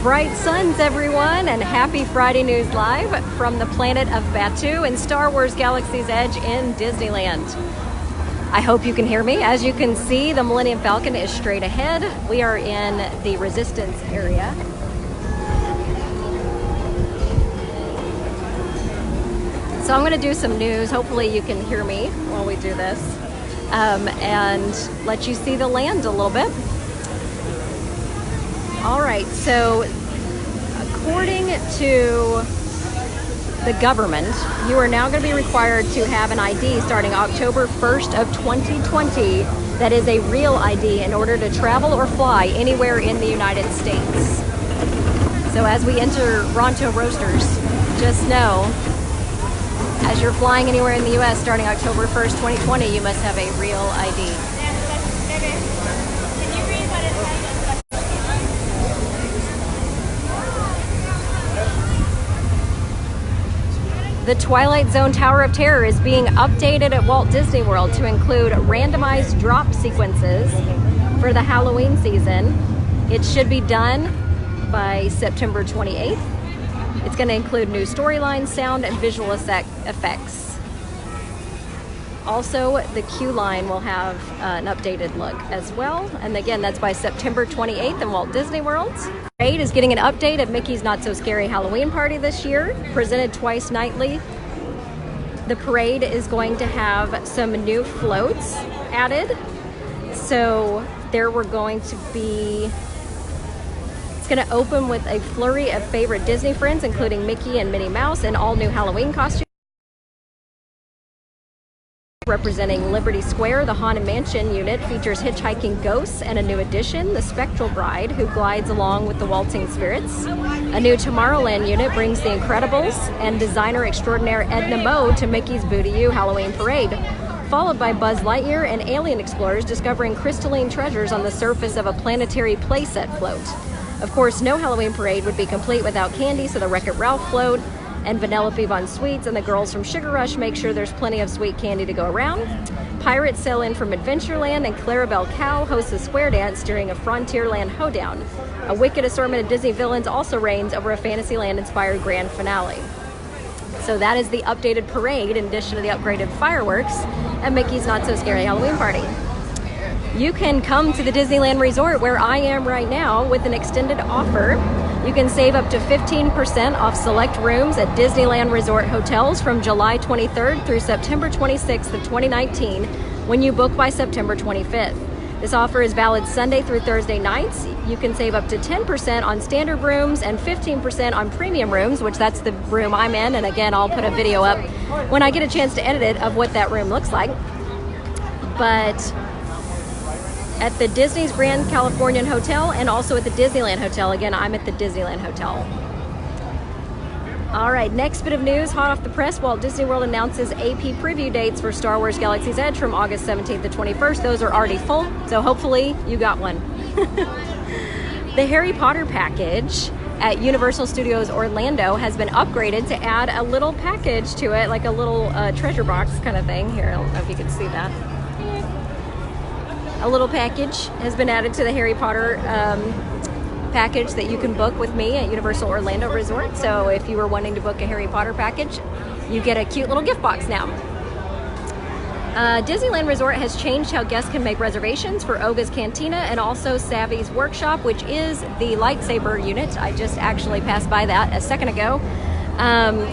Bright suns, everyone, and happy Friday News Live from the planet of Batuu in Star Wars Galaxy's Edge in Disneyland. I hope you can hear me. As you can see, the Millennium Falcon is straight ahead. We are in the Resistance area. So I'm going to do some news. Hopefully you can hear me while we do this, and let you see the land a little bit. All right, so according to the government, you are now going to be required to have an ID starting October 1st of 2020 that is a real ID in order to travel or fly anywhere in the United States. So as we enter Ronto Roasters, just know, as you're flying anywhere in the U.S. starting October 1st, 2020, you must have a real ID. The Twilight Zone Tower of Terror is being updated at Walt Disney World to include randomized drop sequences for the Halloween season. It should be done by September 28th. It's going to include new storylines, sound, and visual effects. Also, the queue line will have an updated look as well. And again, that's by September 28th in Walt Disney World. Parade is getting an update at Mickey's Not So Scary Halloween Party this year, presented twice nightly. The parade is going to have some new floats added. So there were going to be, it's going to open with a flurry of favorite Disney friends, including Mickey and Minnie Mouse, and all new Halloween costumes. Representing Liberty Square, the Haunted Mansion unit features hitchhiking ghosts and a new addition, the Spectral Bride, who glides along with the waltzing spirits. A new Tomorrowland unit brings the Incredibles and designer extraordinaire Edna Mode to Mickey's Boo to You Halloween Parade, followed by Buzz Lightyear and alien explorers discovering crystalline treasures on the surface of a planetary playset float. Of course, no Halloween parade would be complete without candy, so the Wreck-It Ralph float and Vanellope Von Sweets and the girls from Sugar Rush make sure there's plenty of sweet candy to go around. Pirates sail in from Adventureland, and Clarabelle Cow hosts a square dance during a Frontierland hoedown. A wicked assortment of Disney villains also reigns over a Fantasyland-inspired grand finale. So that is the updated parade in addition to the upgraded fireworks at Mickey's Not So Scary Halloween Party. You can come to the Disneyland Resort where I am right now with an extended offer. You can save up to 15% off select rooms at Disneyland Resort hotels from July 23rd through September 26th of 2019 when you book by September 25th. This offer is valid Sunday through Thursday nights. You can save up to 10% on standard rooms and 15% on premium rooms, which that's the room I'm in. And again, I'll put a video up when I get a chance to edit it of what that room looks like. But at the Disney's Grand Californian Hotel and also at the Disneyland Hotel. Again, I'm at the Disneyland Hotel. All right, next bit of news, hot off the press. Walt Disney World announces AP preview dates for Star Wars Galaxy's Edge from August 17th to 21st. Those are already full, so hopefully you got one. The Harry Potter package at Universal Studios Orlando has been upgraded to add a little package to it, like a little treasure box kind of thing. Here, I don't know if you can see that. A little package has been added to the Harry Potter package that you can book with me at Universal Orlando Resort. So if you were wanting to book a Harry Potter package, you get a cute little gift box now. Disneyland Resort has changed how guests can make reservations for Oga's Cantina and also Savvy's Workshop, which is the lightsaber unit. I just actually passed by that a second ago.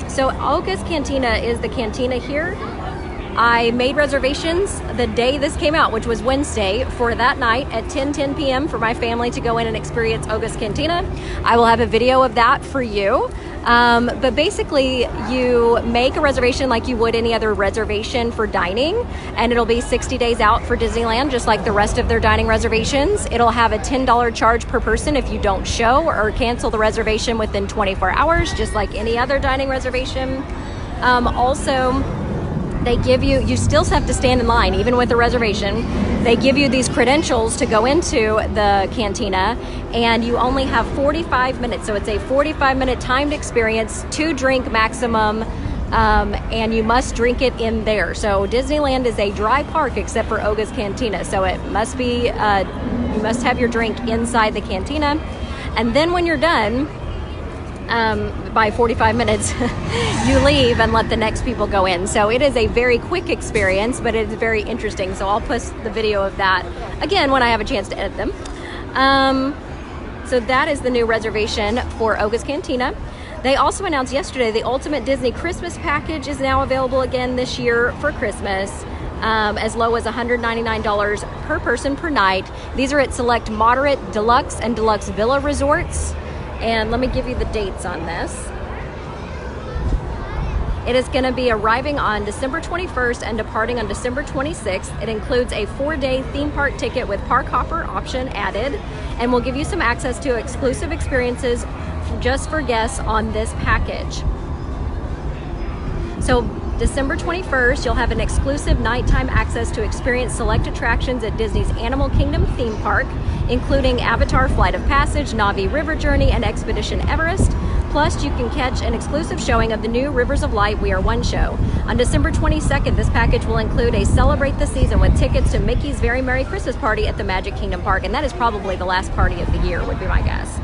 So Oga's Cantina is the cantina here. I made reservations the day this came out, which was Wednesday, for that night at 10:10 p.m. for my family to go in and experience Oga's Cantina. I will have a video of that for you. But basically, you make a reservation like you would any other reservation for dining, and it'll be 60 days out for Disneyland, just like the rest of their dining reservations. It'll have a $10 charge per person if you don't show or cancel the reservation within 24 hours, just like any other dining reservation. Also, they give you, you still have to stand in line, even with a reservation. They give you these credentials to go into the cantina, and you only have 45 minutes. So it's a 45-minute timed experience, 2-drink maximum and you must drink it in there. So Disneyland is a dry park except for Oga's Cantina, so it must be you must have your drink inside the cantina, and then when you're done, by 45 minutes, you leave and let the next people go in. So it is a very quick experience, but it's very interesting. So I'll post the video of that again when I have a chance to edit them. So that is the new reservation for Oga's Cantina. They also announced yesterday the Ultimate Disney Christmas Package is now available again this year for Christmas, as low as $199 per person per night. These are at select moderate, deluxe, and deluxe villa resorts. And let me give you the dates on this. It is going to be arriving on December 21st and departing on December 26th. It includes a 4-day theme park ticket with park hopper option added, and will give you some access to exclusive experiences just for guests on this package. So December 21st, you'll have an exclusive nighttime access to experience select attractions at Disney's Animal Kingdom theme park, including Avatar Flight of Passage, Na'vi River Journey, and Expedition Everest. Plus, you can catch an exclusive showing of the new Rivers of Light We Are One show. On December 22nd, this package will include a Celebrate the Season with tickets to Mickey's Very Merry Christmas Party at the Magic Kingdom Park, and that is probably the last party of the year, would be my guess.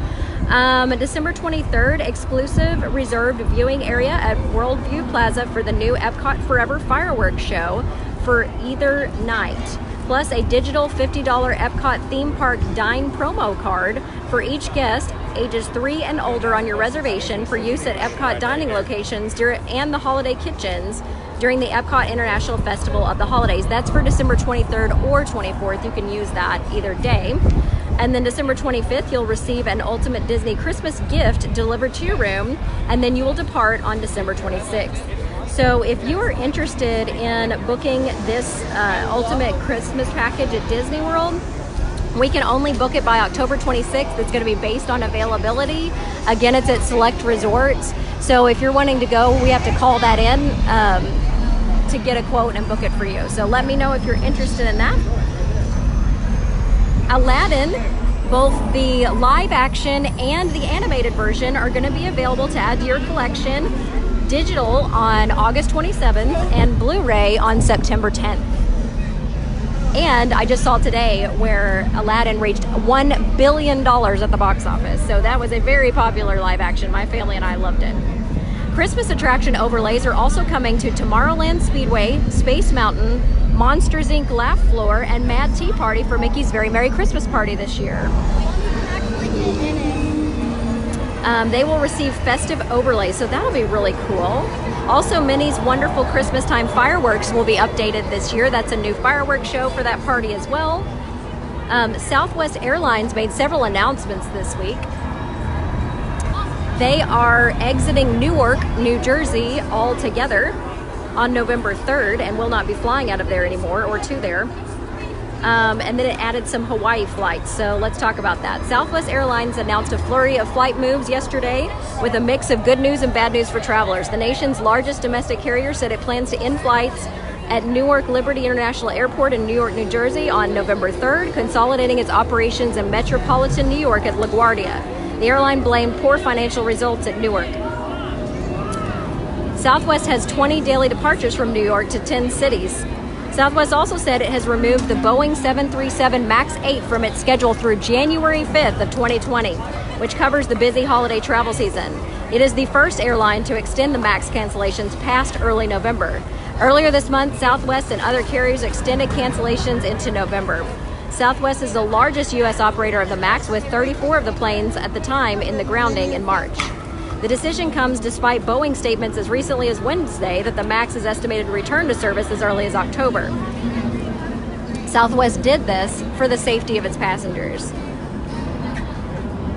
December 23rd, exclusive reserved viewing area at Worldview Plaza for the new Epcot Forever fireworks show for either night. Plus a digital $50 Epcot theme park dine promo card for each guest ages 3 and older on your reservation for use at Epcot dining locations and the holiday kitchens during the Epcot International Festival of the Holidays. That's for December 23rd or 24th. You can use that either day. And then December 25th, you'll receive an Ultimate Disney Christmas gift delivered to your room, and then you will depart on December 26th. So if you are interested in booking this Ultimate Christmas package at Disney World, we can only book it by October 26th. It's going to be based on availability. Again, it's at select resorts. So if you're wanting to go, we have to call that in to get a quote and book it for you. So let me know if you're interested in that. Aladdin, both the live action and the animated version are going to be available to add to your collection digital on August 27th and Blu-ray on September 10th. And I just saw today where Aladdin reached $1 billion at the box office. So that was a very popular live action. My family and I loved it. Christmas attraction overlays are also coming to Tomorrowland Speedway, Space Mountain, Monsters Inc. Laugh Floor, and Mad Tea Party for Mickey's Very Merry Christmas Party this year. They will receive festive overlays, so that'll be really cool. Also, Minnie's Wonderful Christmas Time Fireworks will be updated this year. That's a new fireworks show for that party as well. Southwest Airlines made several announcements this week. They are exiting Newark, New Jersey altogether on November 3rd and will not be flying out of there anymore or to there. And then it added some Hawaii flights, so let's talk about that. Southwest Airlines announced a flurry of flight moves yesterday with a mix of good news and bad news for travelers. The nation's largest domestic carrier said it plans to end flights at Newark Liberty International Airport in Newark, New Jersey on November 3rd, consolidating its operations in metropolitan New York at LaGuardia. The airline blamed poor financial results at Newark. Southwest has 20 daily departures from New York to 10 cities. Southwest also said it has removed the Boeing 737 MAX 8 from its schedule through January 5th of 2020, which covers the busy holiday travel season. It is the first airline to extend the MAX cancellations past early November. Earlier this month, Southwest and other carriers extended cancellations into November. Southwest is the largest U.S. operator of the MAX, with 34 of the planes at the time in the grounding in March. The decision comes despite Boeing statements as recently as Wednesday that the MAX is estimated to return to service as early as October. Southwest did this for the safety of its passengers.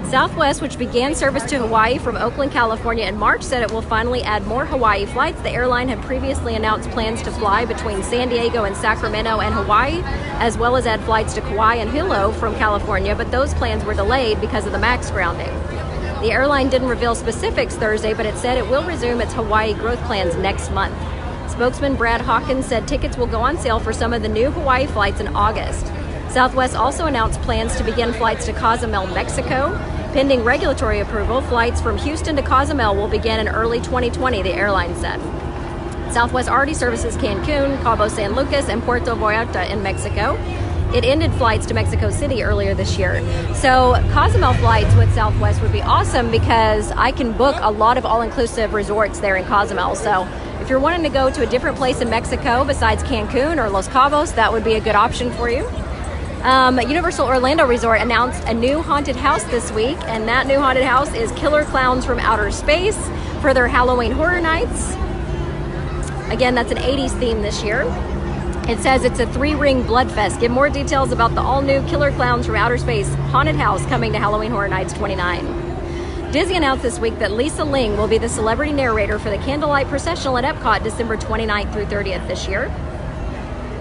Southwest, which began service to Hawaii from Oakland, California in March, said it will finally add more Hawaii flights. The airline had previously announced plans to fly between San Diego and Sacramento and Hawaii, as well as add flights to Kauai and Hilo from California, but those plans were delayed because of the MAX grounding. The airline didn't reveal specifics Thursday, but it said it will resume its Hawaii growth plans next month. Spokesman Brad Hawkins said tickets will go on sale for some of the new Hawaii flights in August. Southwest also announced plans to begin flights to Cozumel, Mexico. Pending regulatory approval, flights from Houston to Cozumel will begin in early 2020, the airline said. Southwest already services Cancun, Cabo San Lucas, and Puerto Vallarta in Mexico. It ended flights to Mexico City earlier this year. So Cozumel flights with Southwest would be awesome because I can book a lot of all-inclusive resorts there in Cozumel. So if you're wanting to go to a different place in Mexico besides Cancun or Los Cabos, that would be a good option for you. Universal Orlando Resort announced a new haunted house this week, and that new haunted house is Killer Clowns from Outer Space for their Halloween Horror Nights. Again, that's an 80s theme this year. It says it's a 3-ring blood fest. Get more details about the all-new Killer Clowns from Outer Space haunted house coming to Halloween Horror Nights 29. Disney announced this week that Lisa Ling will be the celebrity narrator for the Candlelight Processional at Epcot December 29th through 30th this year.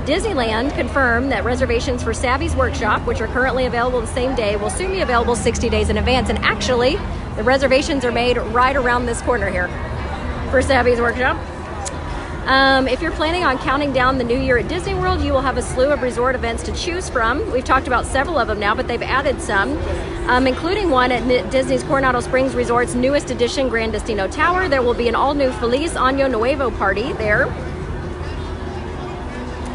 Disneyland confirmed that reservations for Savvy's Workshop, which are currently available the same day, will soon be available 60 days in advance. And actually, the reservations are made right around this corner here for Savvy's Workshop. If you're planning on counting down the new year at Disney World, you will have a slew of resort events to choose from. We've talked about several of them now, but they've added some, including one at Disney's Coronado Springs Resort's newest edition, Gran Destino Tower. There will be an all-new Feliz Año Nuevo party there.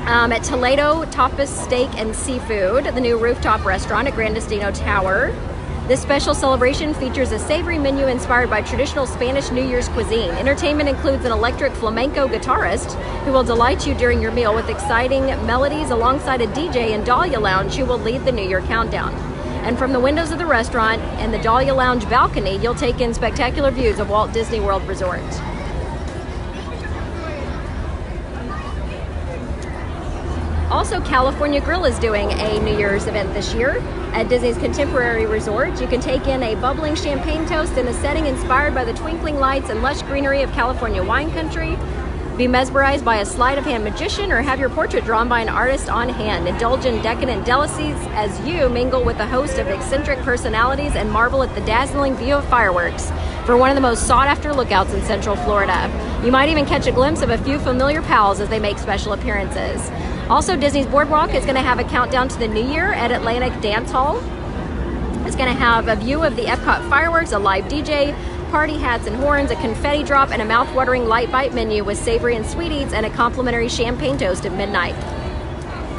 At Toledo Tapas Steak and Seafood, the new rooftop restaurant at Gran Destino Tower. This special celebration features a savory menu inspired by traditional Spanish New Year's cuisine. Entertainment includes an electric flamenco guitarist who will delight you during your meal with exciting melodies alongside a DJ in Dahlia Lounge who will lead the New Year countdown. And from the windows of the restaurant and the Dahlia Lounge balcony, you'll take in spectacular views of Walt Disney World Resort. Also, California Grill is doing a New Year's event this year at Disney's Contemporary Resort. You can take in a bubbling champagne toast in a setting inspired by the twinkling lights and lush greenery of California wine country. Be mesmerized by a sleight of hand magician or have your portrait drawn by an artist on hand. Indulge in decadent delicacies as you mingle with a host of eccentric personalities and marvel at the dazzling view of fireworks for one of the most sought-after lookouts in Central Florida. You might even catch a glimpse of a few familiar pals as they make special appearances. Also, Disney's Boardwalk is going to have a countdown to the new year at Atlantic Dance Hall. It's going to have a view of the Epcot fireworks, a live DJ, party hats and horns, a confetti drop, and a mouth-watering light bite menu with savory and sweet eats and a complimentary champagne toast at midnight.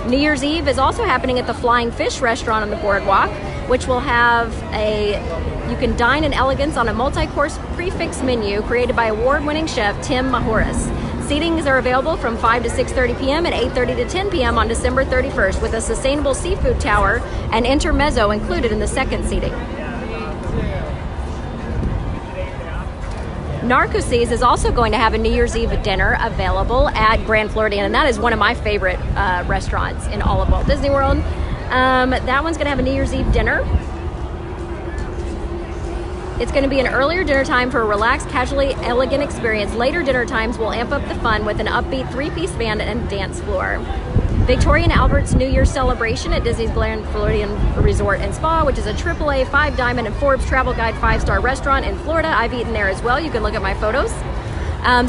New Year's Eve is also happening at the Flying Fish restaurant on the Boardwalk, which will have you can dine in elegance on a multi-course prix-fixe menu created by award-winning chef Tim Mahoras. Seatings are available from 5 to 6:30 p.m. and 8:30 to 10 p.m. on December 31st with a sustainable seafood tower and intermezzo included in the second seating. Narcoossee's is also going to have a New Year's Eve dinner available at Grand Floridian, and that is one of my favorite restaurants in all of Walt Disney World. That one's going to have a New Year's Eve dinner. It's going to be an earlier dinner time for a relaxed, casually elegant experience. Later dinner times will amp up the fun with an upbeat 3-piece band and dance floor. Victoria and Albert's New Year's celebration at Disney's Grand Floridian Resort and Spa, which is a AAA 5-diamond and Forbes Travel Guide 5-star restaurant in Florida. I've eaten there as well. You can look at my photos.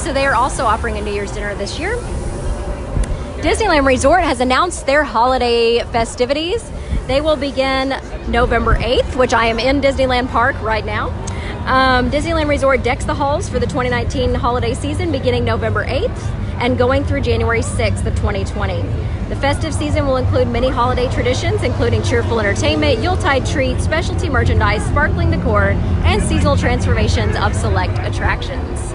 So they are also offering a New Year's dinner this year. Disneyland Resort has announced their holiday festivities. They will begin November 8th, which I am in Disneyland Park right now. Disneyland Resort decks the halls for the 2019 holiday season beginning November 8th and going through January 6th of 2020. The festive season will include many holiday traditions, including cheerful entertainment, Yuletide treats, specialty merchandise, sparkling decor, and seasonal transformations of select attractions.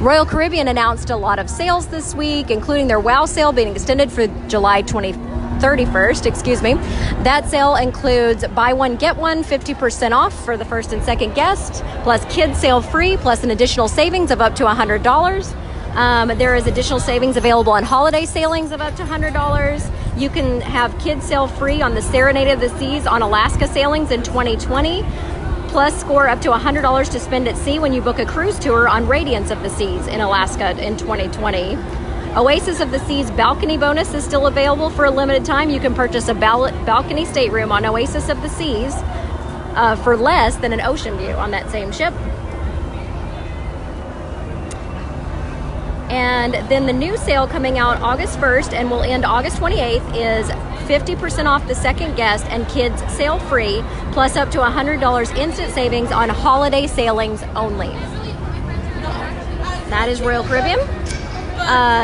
Royal Caribbean announced a lot of sales this week, including their WOW sale being extended for July 31st. That sale includes buy one, get one, 50% off for the first and second guest, plus kids sale free, plus an additional savings of up to $100. There is additional savings available on holiday sailings of up to $100. You can have kids sail free on the Serenade of the Seas on Alaska sailings in 2020. Plus, score up to $100 to spend at sea when you book a cruise tour on Radiance of the Seas in Alaska in 2020. Oasis of the Seas balcony bonus is still available for a limited time. You can purchase a balcony stateroom on Oasis of the Seas for less than an ocean view on that same ship. And then the new sale coming out August 1st and will end August 28th is 50% off the second guest and kids sail free, plus up to $100 instant savings on holiday sailings only. That is Royal Caribbean.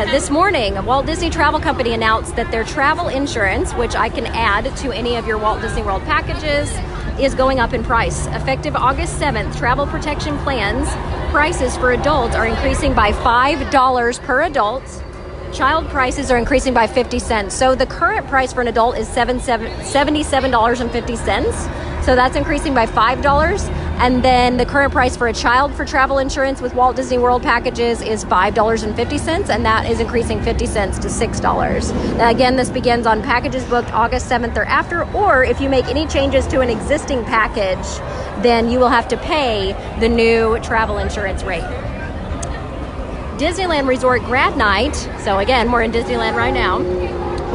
This morning, Walt Disney Travel Company announced that their travel insurance, which I can add to any of your Walt Disney World packages, is going up in price. Effective August 7th, travel protection plans prices for adults are increasing by $5 per adult. Child prices are increasing by 50 cents. So the current price for an adult is $77.50. So that's increasing by $5. And then the current price for a child for travel insurance with Walt Disney World packages is $5.50, and that is increasing 50 cents to $6. Now, again, this begins on packages booked August 7th or after, or if you make any changes to an existing package, then you will have to pay the new travel insurance rate. Disneyland Resort Grad Night, so again, we're in Disneyland right now,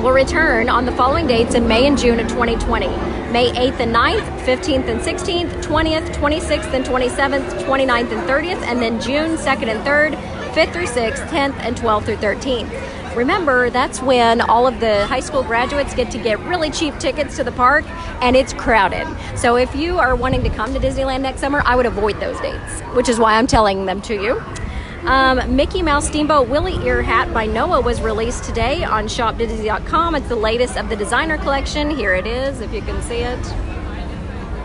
will return on the following dates in May and June of 2020. May 8th and 9th, 15th and 16th, 20th, 26th and 27th, 29th and 30th, and then June 2nd and 3rd, 5th through 6th, 10th and 12th through 13th. Remember, that's when all of the high school graduates get to get really cheap tickets to the park, and it's crowded. So if you are wanting to come to Disneyland next summer, I would avoid those dates, which is why I'm telling them to you. Mickey Mouse Steamboat Willie Ear Hat by Noah was released today on shopdisney.com. It's the latest of the designer collection. Here it is, if you can see it.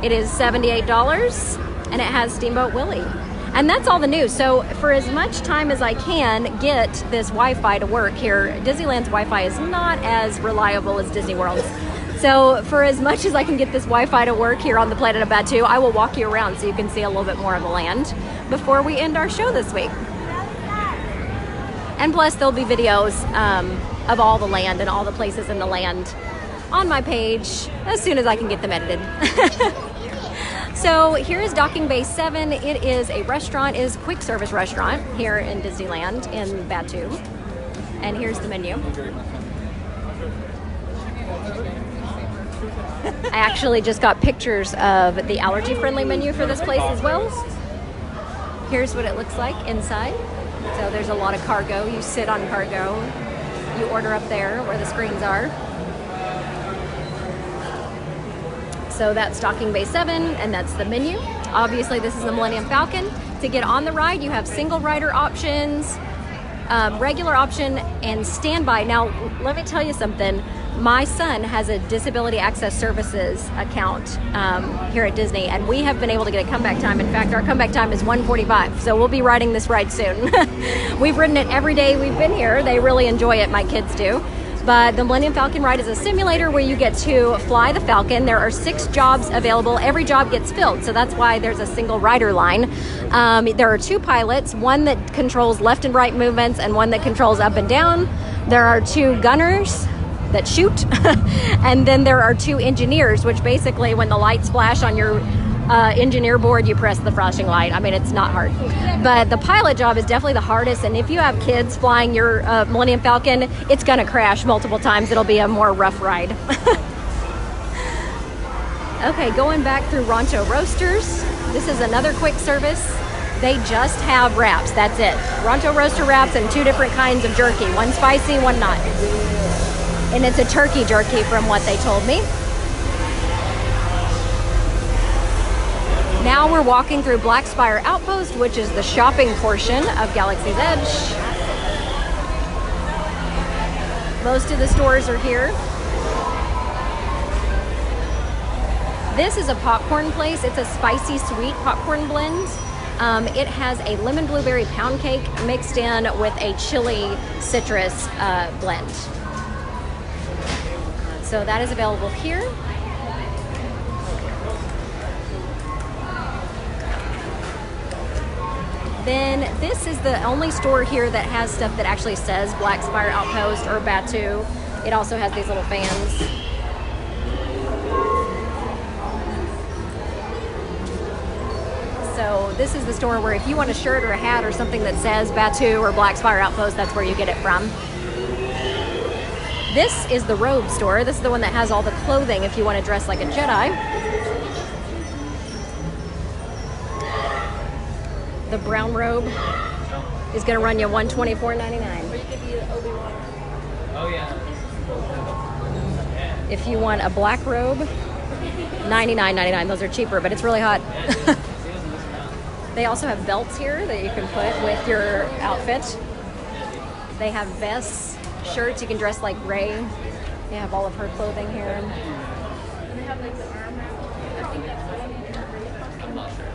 It is $78, and it has Steamboat Willie. And that's all the news. So for as much time as I can get this Wi-Fi to work here, Disneyland's Wi-Fi is not as reliable as Disney World's. So for as much as I can get this Wi-Fi to work here on the planet of Batuu, I will walk you around so you can see a little bit more of the land before we end our show this week. And plus, there'll be videos of all the land and all the places in the land on my page as soon as I can get them edited. So here is Docking Bay 7. It is a restaurant, it is a quick service restaurant here in Disneyland in Batuu. And here's the menu. I actually just got pictures of the allergy-friendly menu for this place as well. Here's what it looks like inside. So there's a lot of cargo. You sit on cargo. You order up there where the screens are. So that's Docking Bay 7, and that's the menu. Obviously, this is the Millennium Falcon. To get on the ride, you have single rider options, regular option, and standby. Now, let me tell you something. My son has a Disability Access Services account here at Disney, and we have been able to get a comeback time. In fact, our comeback time is 1:45, so we'll be riding this ride soon. We've ridden it every day we've been here. They really enjoy it, my kids do. But the Millennium Falcon ride is a simulator where you get to fly the Falcon. There are 6 jobs available. Every job gets filled, so that's why there's a single rider line. There are 2 pilots, one that controls left and right movements and one that controls up and down. There are 2 gunners that shoot, and then there are 2 engineers, which basically when the lights flash on your engineer board, you press the flashing light. I mean, it's not hard, but the pilot job is definitely the hardest, and if you have kids flying your Millennium Falcon, it's gonna crash multiple times. It'll be a more rough ride. Okay, going back through Rancho Roasters. This is another quick service. They just have wraps, that's it. Rancho Roaster wraps and 2 different kinds of jerky, one spicy, one not. And it's a turkey jerky from what they told me. Now we're walking through Black Spire Outpost, which is the shopping portion of Galaxy's Edge. Most of the stores are here. This is a popcorn place. It's a spicy sweet popcorn blend. It has a lemon blueberry pound cake mixed in with a chili citrus blend. So that is available here. Then this is the only store here that has stuff that actually says Black Spire Outpost or Batuu. It also has these little fans. So this is the store where if you want a shirt or a hat or something that says Batuu or Black Spire Outpost, that's where you get it from. This is the robe store. This is the one that has all the clothing if you want to dress like a Jedi. The brown robe is going to run you $124.99. Oh yeah. If you want a black robe, $99.99. Those are cheaper, but it's really hot. They also have belts here that you can put with your outfit. They have vests, shirts. You can dress like Ray. They have all of her clothing here. And they have like the arm. I think that's what I need. I'm not sure.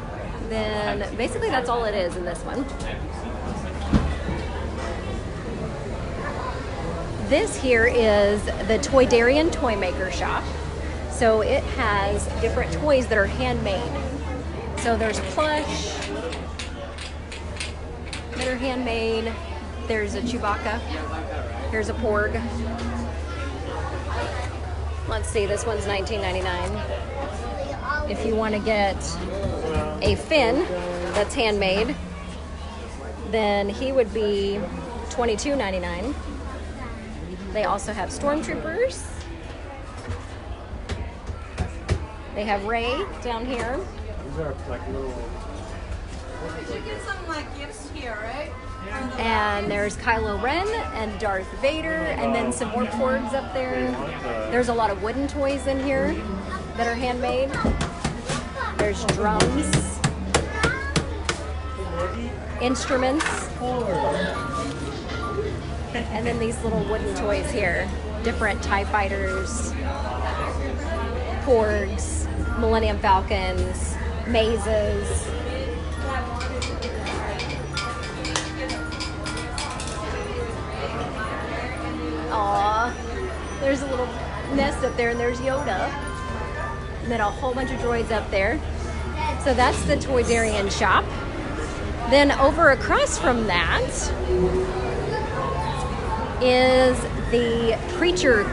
Then basically that's all it is in this one. This here is the Toydarian Toy Maker Shop. So it has different toys that are handmade. So there's plush that are handmade. There's a Chewbacca. Here's a Porg. Let's see, this one's $19.99. If you want to get a Finn that's handmade, then he would be $22.99. They also have Stormtroopers. They have Rey down here. These are like little. You get some like gifts here, right? And there's Kylo Ren and Darth Vader, and then some more Porgs up there. There's a lot of wooden toys in here that are handmade. There's drums, instruments, and then these little wooden toys here. Different TIE Fighters, Porgs, Millennium Falcons, mazes. Aw, there's a little nest up there, and there's Yoda. And then a whole bunch of droids up there. So that's the Toydarian shop. Then over across from that is the Creature,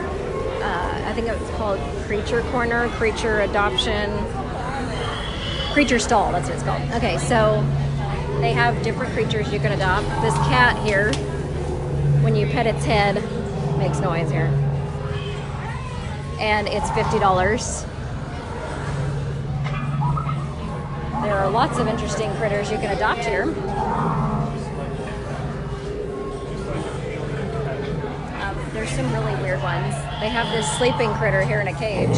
I think it was called Creature Corner, Creature Adoption, Creature Stall, that's what it's called. Okay, so they have different creatures you can adopt. This cat here, when you pet its head, makes noise here. And it's $50. There are lots of interesting critters you can adopt here. There's some really weird ones. They have this sleeping critter here in a cage.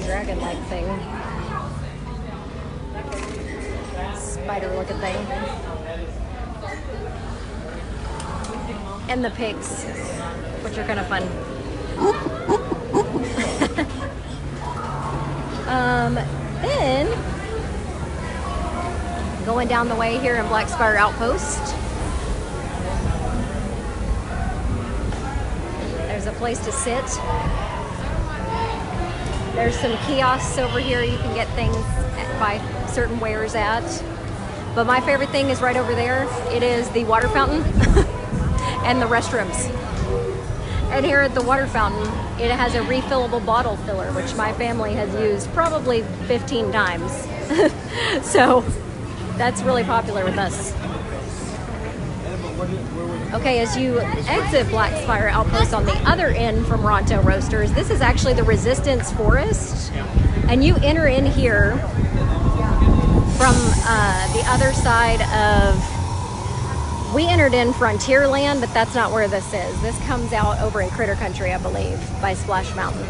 Dragon-like thing. Spider-looking thing. And the pigs, which are kind of fun. Then, going down the way here in Black Spire Outpost, there's a place to sit. There's some kiosks over here you can get things, buy certain wares at. But my favorite thing is right over there. It is the water fountain and the restrooms. And here at the water fountain, it has a refillable bottle filler, which my family has used probably 15 times. So that's really popular with us. Okay, as you exit Black Spire Outpost on the other end from Ronto Roasters, this is actually the Resistance Forest. And you enter in here from the other side of... We entered in Frontierland, but that's not where this is. This comes out over in Critter Country, I believe, by Splash Mountain.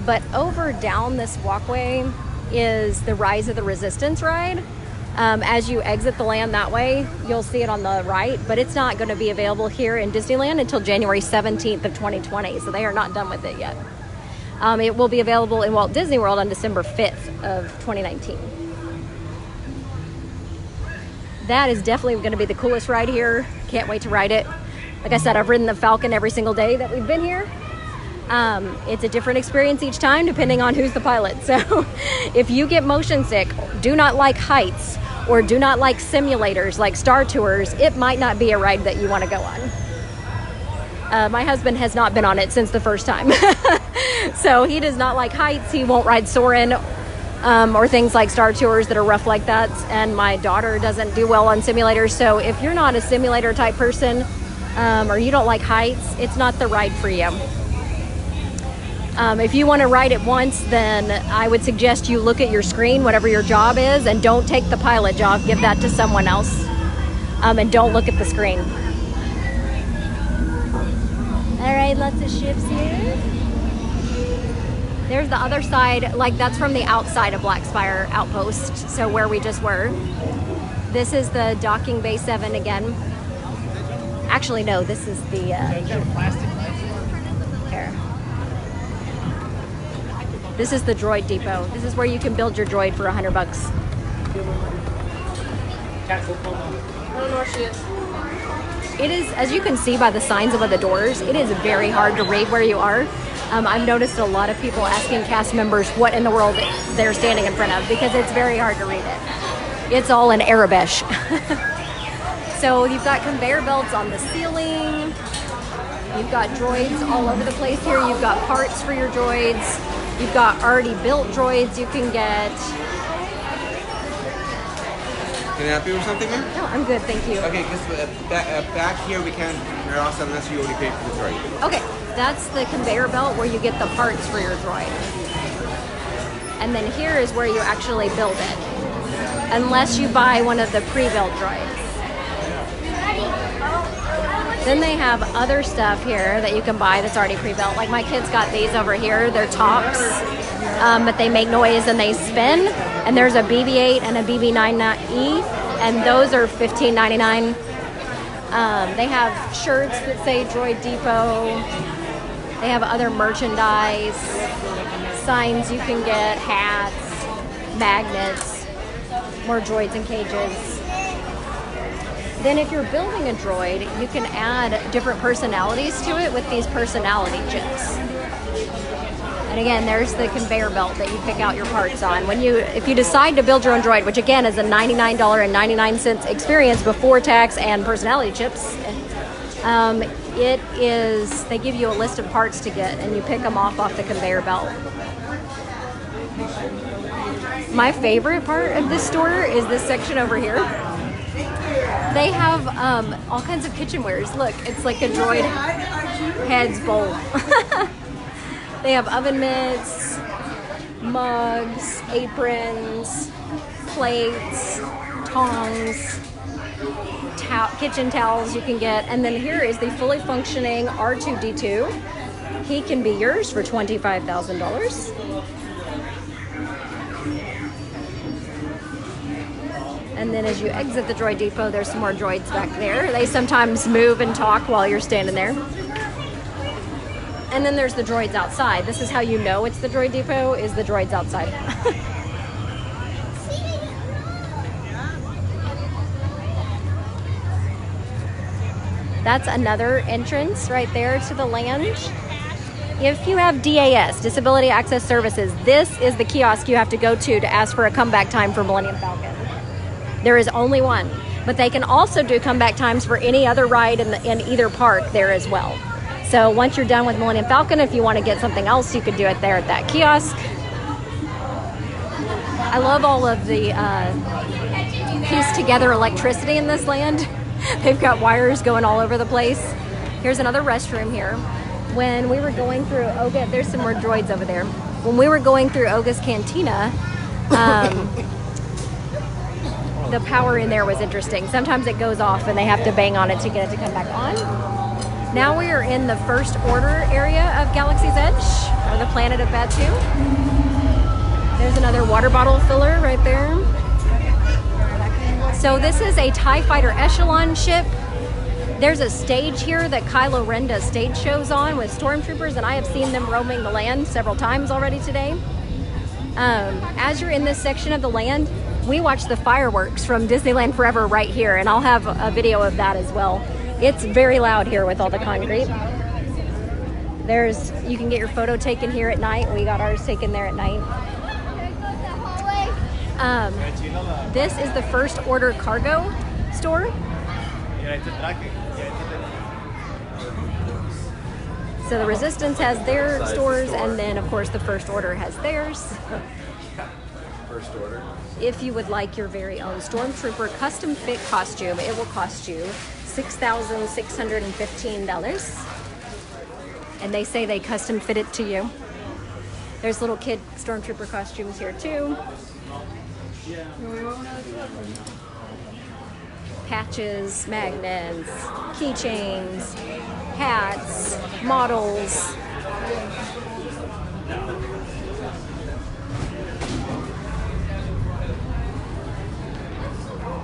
But over down this walkway is the Rise of the Resistance ride. As you exit the land that way, you'll see it on the right, but it's not going to be available here in Disneyland until January 17th of 2020, so they are not done with it yet. It will be available in Walt Disney World on December 5th of 2019. That is definitely going to be the coolest ride here. Can't wait to ride it. Like I said, I've ridden the Falcon every single day that we've been here. It's a different experience each time depending on who's the pilot. So if you get motion sick, do not like heights, or do not like simulators like Star Tours, it might not be a ride that you want to go on. My husband has not been on it since the first time. So he does not like heights. He won't ride Soarin' or things like Star Tours that are rough like that. And my daughter doesn't do well on simulators. So if you're not a simulator type person or you don't like heights, it's not the ride for you. If you want to ride it once, then I would suggest you look at your screen, whatever your job is, and don't take the pilot job. Give that to someone else. And don't look at the screen. All right, lots of ships here. There's the other side, like that's from the outside of Black Spire Outpost, so where we just were. This is the docking bay 7 again. Actually, no, this is the here. This is the droid depot. This is where you can build your droid for $100. I don't know where she is. It is, as you can see by the signs above the doors, it is very hard to read where you are. I've noticed a lot of people asking cast members what in the world they're standing in front of because it's very hard to read it. It's all in Arabish. So you've got conveyor belts on the ceiling. You've got droids all over the place here. You've got parts for your droids. You've got already built droids you can get. Can I help you with something, ma'am? No, I'm good, thank you. Okay, because back here we can't cross unless you already paid for the droid. Okay, that's the conveyor belt where you get the parts for your droid. And then here is where you actually build it. Unless you buy one of the pre-built droids. Then they have other stuff here that you can buy that's already pre-built. Like my kids got these over here. They're tops, but they make noise and they spin. And there's a BB-8 and a BB-9E, and those are $15.99. They have shirts that say Droid Depot. They have other merchandise, signs you can get, hats, magnets, more droids and cages. Then if you're building a droid, you can add different personalities to it with these personality chips. And again, there's the conveyor belt that you pick out your parts on. If you decide to build your own droid, which again is a $99.99 experience before tax and personality chips, they give you a list of parts to get and you pick them off the conveyor belt. My favorite part of this store is this section over here. They have all kinds of kitchenwares. Look, it's like a droid head's bowl. They have oven mitts, mugs, aprons, plates, tongs, kitchen towels you can get. And then here is the fully functioning R2-D2. He can be yours for $25,000. And then as you exit the Droid Depot, there's some more droids back there. They sometimes move and talk while you're standing there. And then there's the droids outside. This is how you know it's the Droid Depot, is the droids outside. That's another entrance right there to the lounge. If you have DAS, Disability Access Services, this is the kiosk you have to go to ask for a comeback time for Millennium Falcon. There is only one, but they can also do comeback times for any other ride in either park there as well. So once you're done with Millennium Falcon, if you want to get something else, you could do it there at that kiosk. I love all of the pieced together electricity in this land. They've got wires going all over the place. Here's another restroom here. When we were going through Oga, there's some more droids over there. When we were going through Oga's Cantina, the power in there was interesting. Sometimes it goes off and they have to bang on it to get it to come back on. Now we are in the First Order area of Galaxy's Edge, or the planet of Batuu. There's another water bottle filler right there. So this is a TIE Fighter Echelon ship. There's a stage here that Kylo Ren does stage shows on with stormtroopers, and I have seen them roaming the land several times already today. As you're in this section of the land, we watch the fireworks from Disneyland Forever right here, and I'll have a video of that as well. It's very loud here with all the concrete. You can get your photo taken here at night. We got ours taken there at night. This is the First Order cargo store. So the Resistance has their stores, and then of course the First Order has theirs. First Order. If you would like your very own Stormtrooper custom fit costume, it will cost you $6,615. And they say they custom fit it to you. There's little kid stormtrooper costumes here too. Patches, magnets, keychains, hats, models.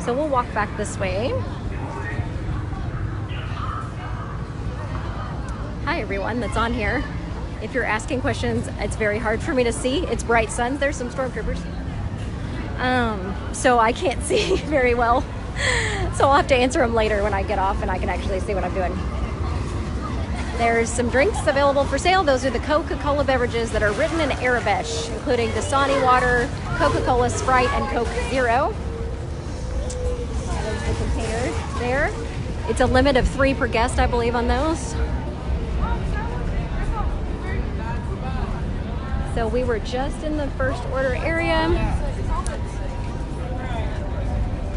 So we'll walk back this way. Hi everyone that's on here. If you're asking questions, it's very hard for me to see. It's bright sun. There's some stormtroopers. So I can't see very well. So I'll have to answer them later when I get off and I can actually see what I'm doing. There's some drinks available for sale. Those are the Coca-Cola beverages that are written in Arabic, including Dasani water, Coca-Cola Sprite, and Coke Zero. There's the containers there. It's a limit of 3 per guest, I believe, on those. So we were just in the first order area.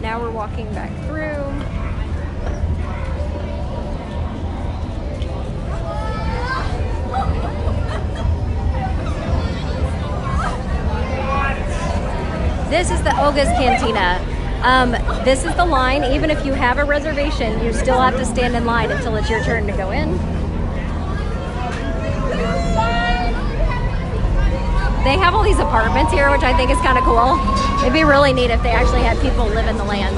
Now we're walking back through. This is the Oga's Cantina. This is the line. Even if you have a reservation, you still have to stand in line until it's your turn to go in. They have all these apartments here, which I think is kind of cool. It'd be really neat if they actually had people live in the land.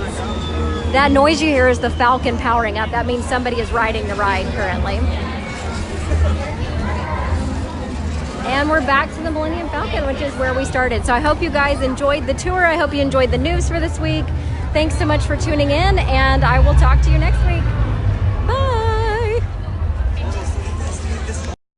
That noise you hear is the Falcon powering up. That means somebody is riding the ride currently. And we're back to the Millennium Falcon, which is where we started. So I hope you guys enjoyed the tour. I hope you enjoyed the news for this week. Thanks so much for tuning in, and I will talk to you next week.